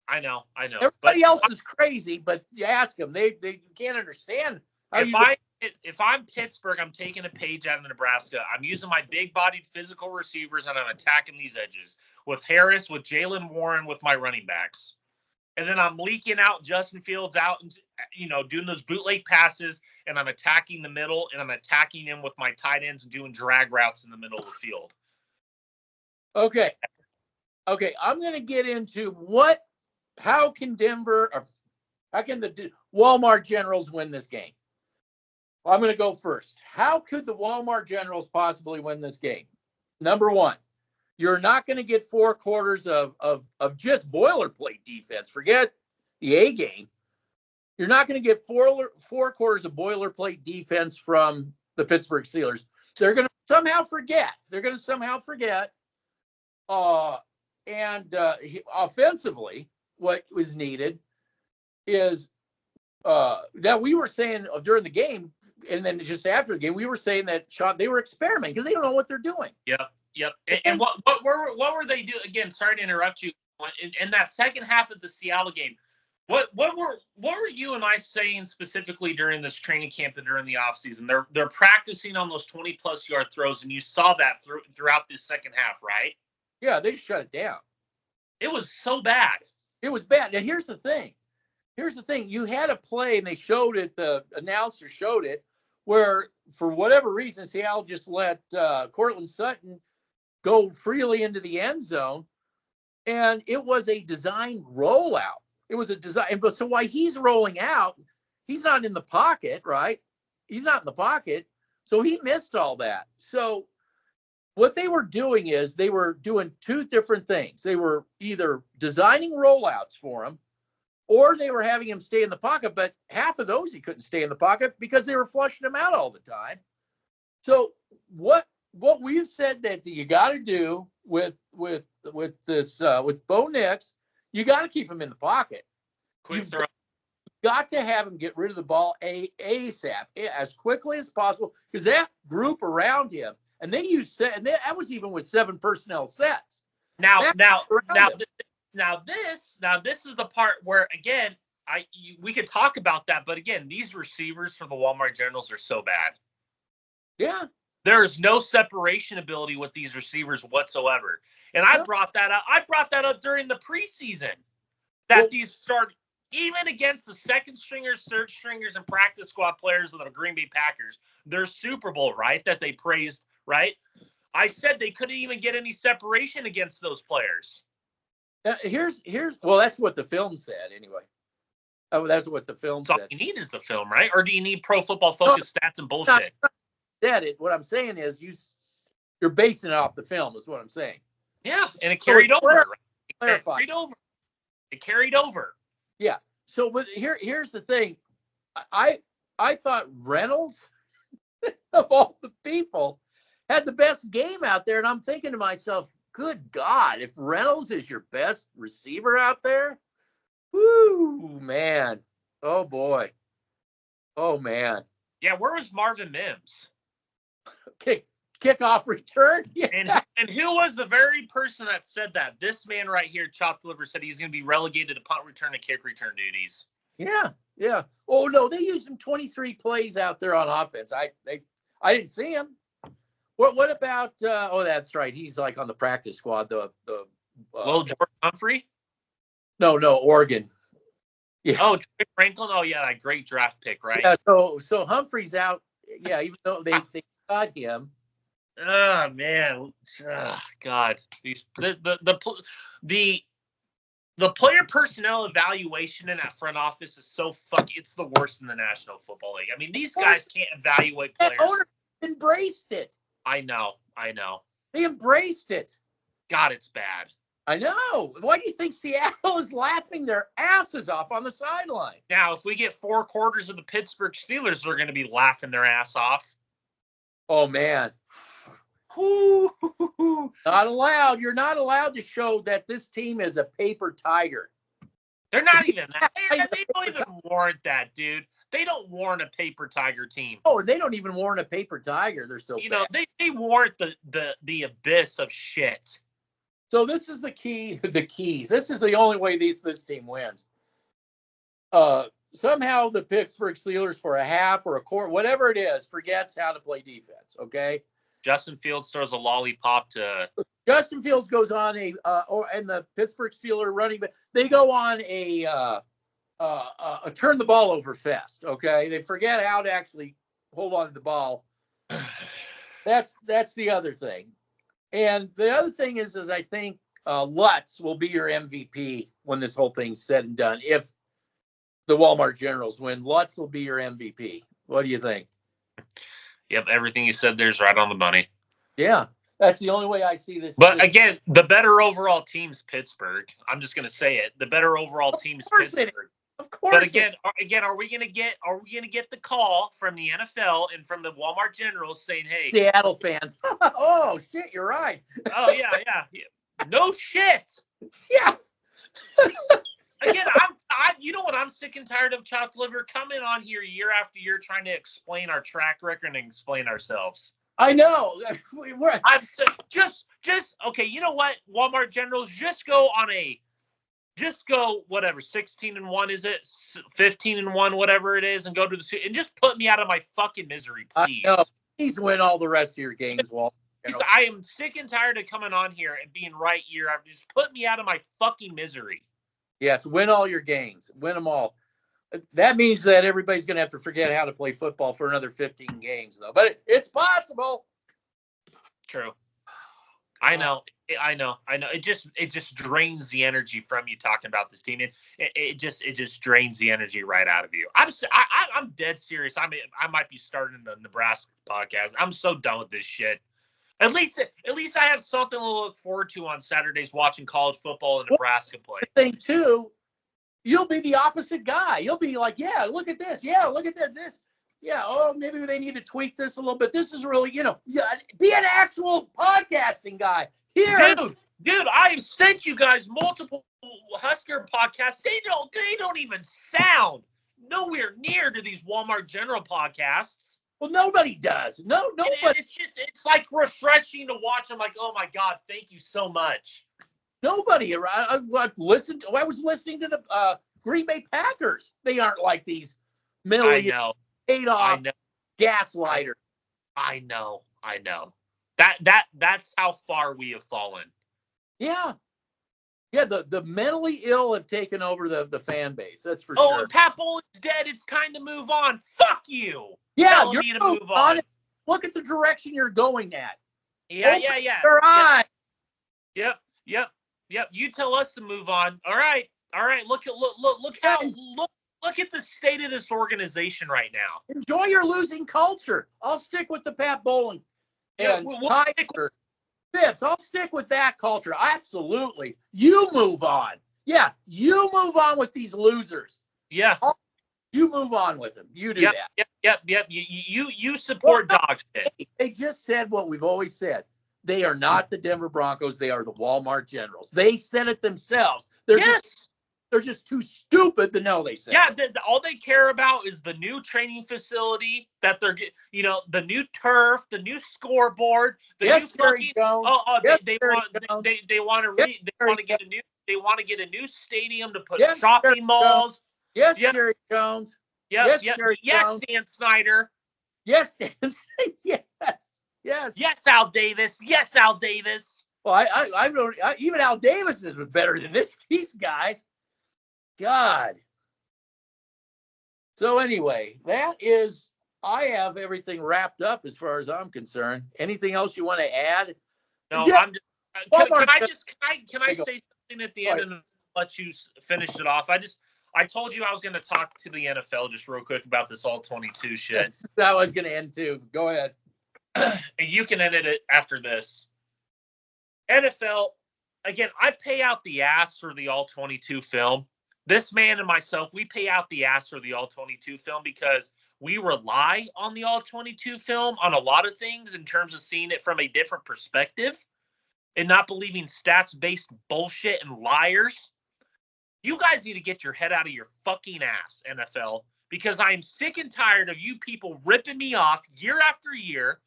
I know. Everybody else is crazy, but you ask them. They can't understand. If I'm Pittsburgh, I'm taking a page out of Nebraska. I'm using my big-bodied physical receivers, and I'm attacking these edges with Harris, with Jalen Warren, with my running backs. And then I'm leaking out Justin Fields out and, doing those bootleg passes, and I'm attacking the middle, and I'm attacking him with my tight ends and doing drag routes in the middle of the field. Okay. I'm going to get into how can the Walmart Generals win this game? I'm going to go first. How could the Walmart Generals possibly win this game? Number one, you're not going to get 4 quarters of just boilerplate defense. Forget the A game. You're not going to get 4 quarters of boilerplate defense from the Pittsburgh Steelers. They're going to somehow forget. Offensively, what was needed is that we were saying during the game, and then just after the game, we were saying that they were experimenting because they don't know what they're doing. Yep. And what were they doing? Again, sorry to interrupt you. In that second half of the Seattle game, what were you and I saying specifically during this training camp and during the offseason? They're practicing on those 20+ yard throws, and you saw that throughout this second half, right? Yeah, they just shut it down. It was so bad. It was bad. And here's the thing. You had a play, and they showed it. The announcer showed it, where for whatever reason, Seattle just let Cortland Sutton go freely into the end zone, and it was a designed rollout. It was a design. But so while he's rolling out, he's not in the pocket, right? He's not in the pocket, so he missed all that. So what they were doing is they were doing two different things. They were either designing rollouts for him, or they were having him stay in the pocket. But half of those he couldn't stay in the pocket because they were flushing him out all the time. So what we've said that you got to do with Bo Nix, you got to keep him in the pocket. You've got to have him get rid of the ball ASAP, as quickly as possible, because that group around him, and they used and that was even with 7 personnel sets. Now this is the part where, again, we could talk about that, but again, these receivers for the Walmart Generals are so bad. Yeah. There's no separation ability with these receivers whatsoever. And I brought that up. I brought that up during the preseason, that these start, even against the second stringers, third stringers, and practice squad players of the Green Bay Packers, their Super Bowl, right, that they praised, right? I said they couldn't even get any separation against those players. Well, that's what the film said anyway. Oh, that's what the film said. All you need is the film, right? Or do you need Pro Football Focus stats and bullshit? Said it. What I'm saying is you're basing it off the film, is what I'm saying. Yeah, and it carried over. Right? It carried over. Yeah. So here's the thing. I thought Reynolds, of all the people, had the best game out there, and I'm thinking to myself, good God, if Reynolds is your best receiver out there, whoo, man. Oh, boy. Oh, man. Yeah, where was Marvin Mims? Kickoff return? Yeah. And who was the very person that said that? This man right here, Chop Deliver, said he's going to be relegated to punt return and kick return duties. Yeah. Oh, no, they used him 23 plays out there on offense. I didn't see him. What about? Oh, that's right. He's like on the practice squad. The Jordan Humphrey. No, Oregon. Yeah. Oh, Troy Franklin. Oh, yeah, that great draft pick, right? Yeah. So Humphrey's out. Yeah, even though they got him. Oh man. Oh, God. The player personnel evaluation in that front office is so it's the worst in the National Football League. I mean, these guys can't evaluate players. That owner embraced it. I know. They embraced it. God, it's bad. I know. Why do you think Seattle is laughing their asses off on the sideline? Now, if we get 4 quarters of the Pittsburgh Steelers, they're going to be laughing their ass off. Oh, man. Not allowed. You're not allowed to show that this team is a paper tiger. They're not even that. They don't even warrant that, dude. They don't warrant a paper tiger team. Oh, they don't even warrant a paper tiger. They're so bad. They warrant the abyss of shit. So this is the keys. This is the only way this team wins. Somehow the Pittsburgh Steelers, for a half or a quarter, whatever it is, forgets how to play defense. Okay. Justin Fields throws a lollipop to. Justin Fields goes on and the Pittsburgh Steelers running back, they go on a turn the ball over fest. Okay. They forget how to actually hold on to the ball. That's the other thing. And the other thing is I think Lutz will be your MVP when this whole thing's said and done. If the Walmart Generals win, Lutz will be your MVP. What do you think? Yep, everything you said there's right on the money. Yeah, that's the only way I see this. But again, the better overall team's Pittsburgh. I'm just gonna say it. The better overall team's Pittsburgh. Of course. But again, are we gonna get the call from the NFL and from the Walmart Generals saying, "Hey, Seattle fans"? Oh shit, you're right. Oh yeah. No shit. Yeah. Again, you know what I'm sick and tired of, Chopped Liver, coming on here year after year trying to explain our track record and explain ourselves. I know. I'm sick. Just okay. You know what, Walmart Generals, just go whatever, 16-1 is it, 15-1, whatever it is, and go to the and just put me out of my fucking misery, please. Please win all the rest of your games, Walt. I am sick and tired of coming on here and being right year after. Just put me out of my fucking misery. Yes, win all your games. Win them all. That means that everybody's going to have to forget how to play football for another 15 games, though. But it's possible. True. I know. It just drains the energy from you talking about this team. It just drains the energy right out of you. I'm dead serious. I might be starting the Nebraska podcast. I'm so done with this shit. At least I have something to look forward to on Saturdays watching college football and Nebraska play. The thing too, you'll be the opposite guy. You'll be like, yeah, look at this. Yeah, look at that. This. Yeah, oh, maybe they need to tweak this a little bit. This is really, be an actual podcasting guy. Here. Dude, I have sent you guys multiple Husker podcasts. They don't even sound nowhere near to these Walmart General podcasts. Well, nobody does. Nobody. It's like refreshing to watch. I'm like, oh my God, thank you so much. Nobody. I was listening to the Green Bay Packers. They aren't like these mentally paid off gaslighter. I know. That's how far we have fallen. Yeah. Yeah, the mentally ill have taken over the fan base. That's for sure. Oh, and Pat Bowlen's dead. It's time to move on. Fuck you. Yeah, you're to move on. Look at the direction you're going at. Yeah. Your eye. Yep. You tell us to move on. All right. Look at the state of this organization right now. Enjoy your losing culture. I'll stick with the Pat Bowlen and Tiger Fitz. I'll stick with that culture. Absolutely. You move on. Yeah, you move on with these losers. Yeah. You move on with them. You do that. Yep. You support dog shit. They just said what we've always said. They are not the Denver Broncos. They are the Walmart Generals. They said it themselves. They're just too stupid to know they said. Yeah, all they care about is the new training facility that they're getting. The new turf, the new scoreboard. They want to get a new stadium to put shopping malls. Yes, Jerry Jones. Yes, Dan Snyder. Yes, Dan Snyder. Yes. Yes, Al Davis. Well, I don't. Even Al Davis is better than these guys. God. So anyway, I have everything wrapped up as far as I'm concerned. Anything else you want to add? No, I'm just. Can I say something at the end and let you finish it off? I told you I was going to talk to the NFL just real quick about this all 22 shit. That was going to end too. Go ahead. You can edit it after this. NFL, again, I pay out the ass for the all 22 film. This man and myself, we pay out the ass for the all 22 film because we rely on the all 22 film on a lot of things in terms of seeing it from a different perspective and not believing stats-based bullshit and liars. You guys need to get your head out of your fucking ass, NFL, because I'm sick and tired of you people ripping me off year after year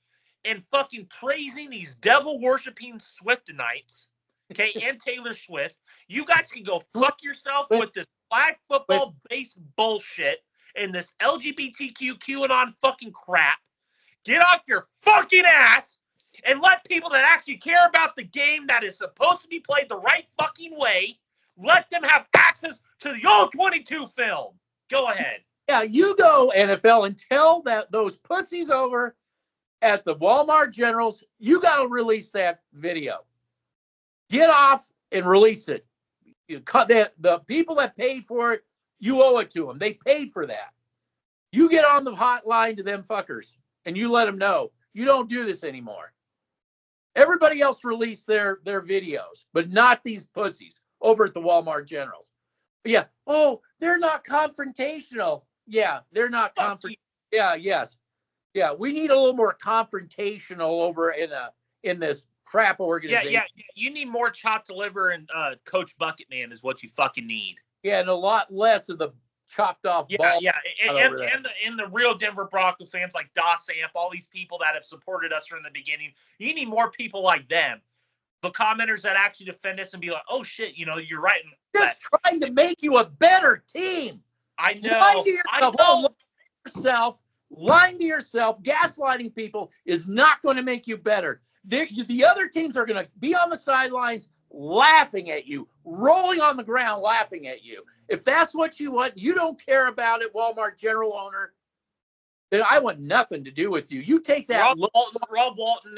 and fucking praising these devil-worshipping Swiftonites, okay, and Taylor Swift. You guys can go fuck yourself with this flag football-based bullshit and this LGBTQ QAnon fucking crap. Get off your fucking ass and let people that actually care about the game that is supposed to be played the right fucking way, let them have access to the all 22 film. Go ahead. Yeah, you go, NFL, and tell those pussies over at the Walmart Generals, you got to release that video. Get off and release it. The people that paid for it, you owe it to them. They paid for that. You get on the hotline to them fuckers, and you let them know you don't do this anymore. Everybody else released their videos, but not these pussies over at the Walmart Generals. Yeah. Oh, they're not confrontational. Yeah, they're not confrontational. Yeah, yes. Yeah, we need a little more confrontational over in this crap organization. Yeah. You need more chopped liver and Coach Bucketman is what you fucking need. Yeah, and a lot less of the chopped off ball. Yeah, and the real Denver Broncos fans like Doss Amp, all these people that have supported us from the beginning. You need more people like them. The commenters that actually defend us and be like, oh shit, you're right. Just trying to make you a better team. I know. Lying to yourself, gaslighting people is not going to make you better. The other teams are going to be on the sidelines laughing at you, rolling on the ground, laughing at you. If that's what you want, you don't care about it, Walmart general owner, then I want nothing to do with you. You take that Rob Walton,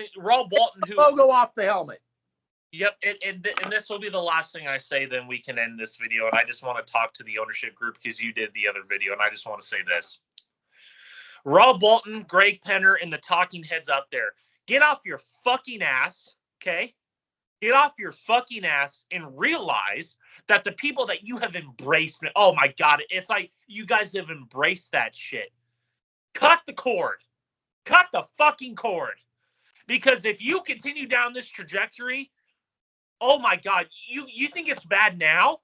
who logo off the helmet. Yep, and this will be the last thing I say, then we can end this video. And I just want to talk to the ownership group because you did the other video, and I just want to say this. Rob Walton, Greg Penner, and the talking heads out there, get off your fucking ass, okay? Get off your fucking ass and realize that the people that you have embraced, oh my God, it's like you guys have embraced that shit. Cut the cord. Cut the fucking cord. Because if you continue down this trajectory, oh my God, you think it's bad now?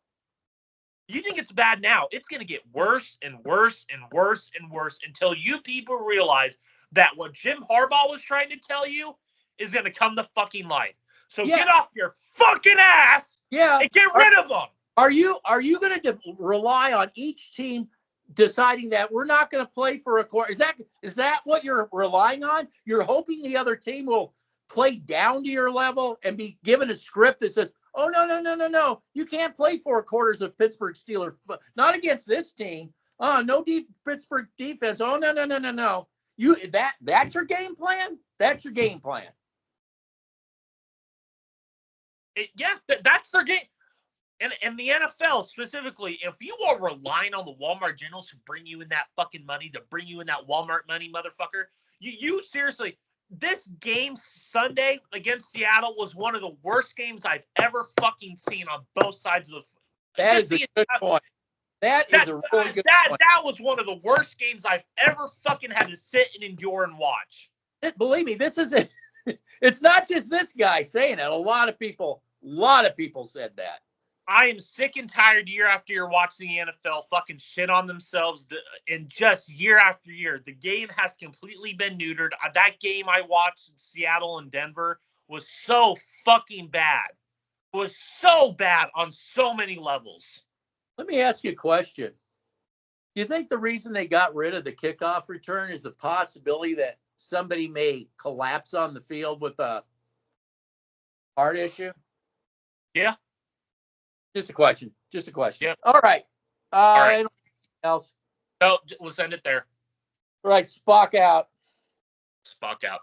You think it's bad now? It's going to get worse and worse and worse and worse until you people realize that what Jim Harbaugh was trying to tell you is going to come to fucking light. So get off your fucking ass and get rid of them. Are you going to rely on each team deciding that we're not going to play for a quarter? Is that what you're relying on? You're hoping the other team will play down to your level and be given a script that says, oh, no. You can't play 4 quarters of Pittsburgh Steelers. Not against this team. No Pittsburgh defense. Oh, no. That's your game plan? That's your game plan. That's their game. And the NFL specifically, if you are relying on the Walmart generals to bring you in that fucking money, to bring you in that Walmart money, motherfucker, you seriously, this game Sunday against Seattle was one of the worst games I've ever fucking seen on both sides of the. That is a good point. That is a really good point. That was one of the worst games I've ever fucking had to sit and endure and watch. Believe me, this is it. It's not just this guy saying it. A lot of people said that. I am sick and tired year after year watching the NFL fucking shit on themselves, and just year after year. The game has completely been neutered. That game I watched in Seattle and Denver was so fucking bad. It was so bad on so many levels. Let me ask you a question. Do you think the reason they got rid of the kickoff return is the possibility that somebody may collapse on the field with a heart issue? Yeah. Just a question. Yep. All right. All right. Anything else? No, let's end it there. All right. Spock out. Spock out.